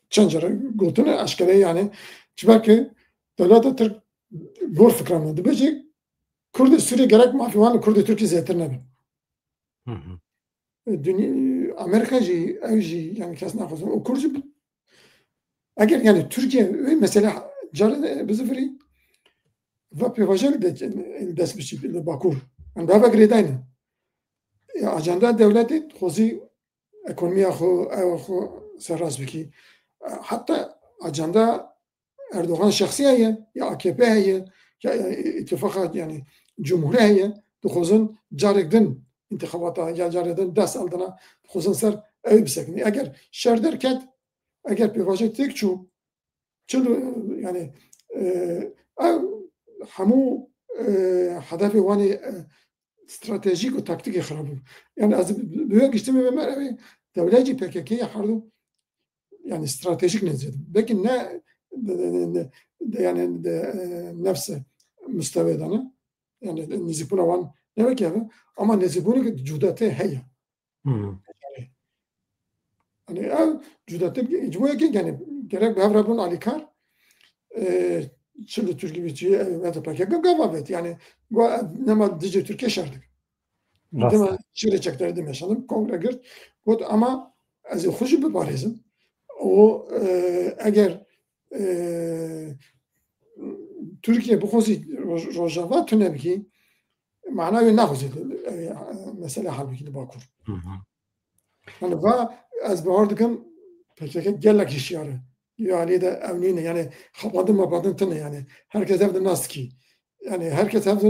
چند جرا گفتن aşkare yani çünkü devlet Türk gor fikranı dibecek Kurd Suriye gerek mafyavan Kurd Türkiye zeterine Amerikacı, evci yani kesin nafazım. O Kürtçe eğer yani Türkiye mesela carı bizi veri ve peyvajel de dest bir şekilde Bakur. Yani daha greydayn. Ajanda devleti xozi ekonomiya xo serras biki. Hatta ajanda Erdoğan şahsiye ya AKP ya ittifak yani cumhuriye xozun carekdin انتخابata geleceğinden ders aldığına xususen ev bisekni. Eğer şer derken eğer peyvajek tek çu yani hamu hedefi vani stratejik ve taktik xarabı. Yani az büyük işlemi ve merhabi devleti PKK'ye hardu yani stratejik neziydi. Belki ne yani nefse müstevedana yani nizipuna van ne bekliyor? Ama nezibuni ki cudate heye. Yani ev cudate icmoya ki yani gerek bevrabun alikar şimdi Türkiye bitiyor evet peki gavavet yani bu nema dice Türkiye şardık. Dema şöyle çektirdim yaşadım kongre girt ama az hoş bir barizm o eğer Türkiye bu konusu Rojava tünebi معناه ناخذ مسألة حرب كده باكر Yani va ez bahar dikim PKK gelek işyarı. Yani de evnine yani xapadın mabadın tını yani. Herkes evde nas ki. Yani herkes evde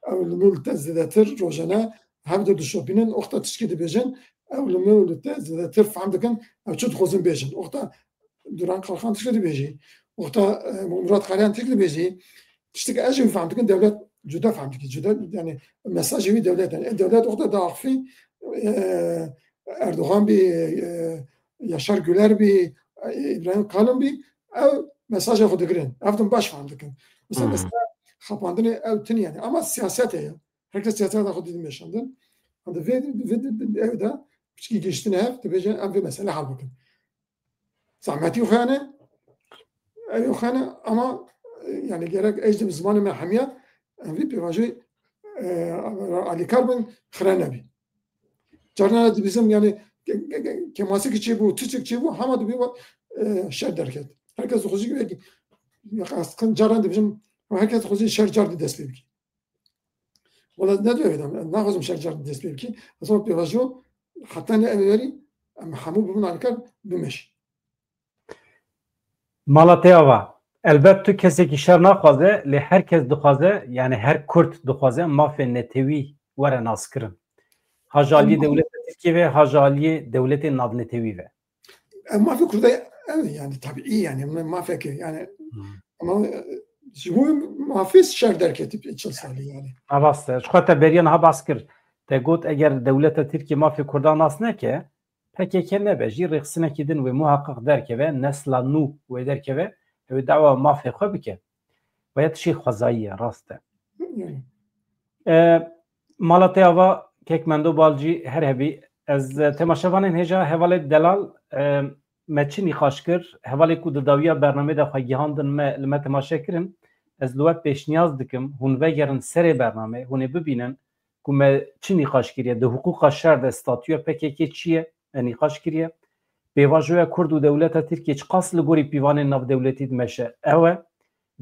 evlümül tezdetir rojana hevde duşopinin okta tişki dibejin evlümül tezdetir fam dikin ev çut xozun bejin. Okta duran kalkan tişki dibeji. Okta Murat Kalyan tişki dibeji. İşte ecemi fam dikin devlet cüda fam dikin. Cüda yani mesajı devlet yani. Devlet okta dağıfi Erdoğan bir Yaşar Güler bir İbrahim Kalın bir ev mesajı xwe digirin. Evdin baş fam dikin. Mesela xapandinê ew tin yani ama siyaset ya. Herkes siyasete xwe dîdin meşandin. Ev de piçkî geçtin ev dibêje em vê mesele hal bikin. Zahmetî xwe hene ew xwe hene ama yani gerek ej di zimanê me hemiya em vê pêvajî alîkar bin xire nebî. Carna bizim yani kemasik çêbû, tişek çêbû hema dibê şer derket. Herkes xwecî gibi yakasın caran dibêjim herkes xwecî şer car dî dest pê bike. Valla ne diyor adam? Ne kızım şarkıcı destek ki? Sonra bir vazio hatta ne evleri Mahmud bin Alikar demiş. Malatya elbet tu kesekî şer naxwaze lê herkes dixwaze yani her Kurd dixwaze mafê netewî were naskirin. Hajaliyê dewleta Tirkiye ve hajaliyê dewletê navnetewî ve. Mafya kurda yani tabii iyi yani mafya ki yani ama bu mafya şer derketip içilsali yani. Avaste. Xwe te beriyan ha bas kir. Te got eger dewleta Tirkiye mafê Kurdan nas neke PKK nebe jî rêxistinekî din wê muheqqiq derkeve nesla nû wê derkeve ew dawa mafê xwe bike. Veya tişî xwezayî ye rast e. Malatya va Kekmendo Balcî her hebî ez temaşevanên hêja hevalê delal me çi nîqaş kir hevalê ku di dawiya bernamê de xwe gihandin me li me temaşe kirin ez li we pêşniyaz dikim hûn vegerin serê bernamê hûn ê bibînin ku me çi nîqaş kiriye di hukûqa şer de statûya PKK çi ye nîqaş kiriye pêvajoya Kurd û dewleta Tirkiye çi qas li gorî pîvanên navdewletî dimeşe ew e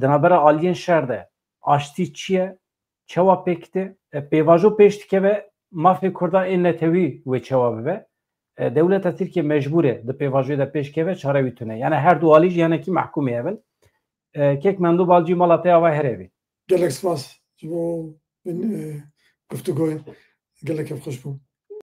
di navbera aliyên şer de aştî çi ye çawa pêkite pêvajo pêş dikeve mafê Kurda ên netewî wê çawa bibe dewleta Tirkiye mecbûr e di pêvajoyê de pêş keve çare wî tune yani her du alî ji yanekî mehkûmê evin Kekmendo Balcî Malatya ve herêvî gelek spas ji bo guftugûyê gelek ev xweş bû.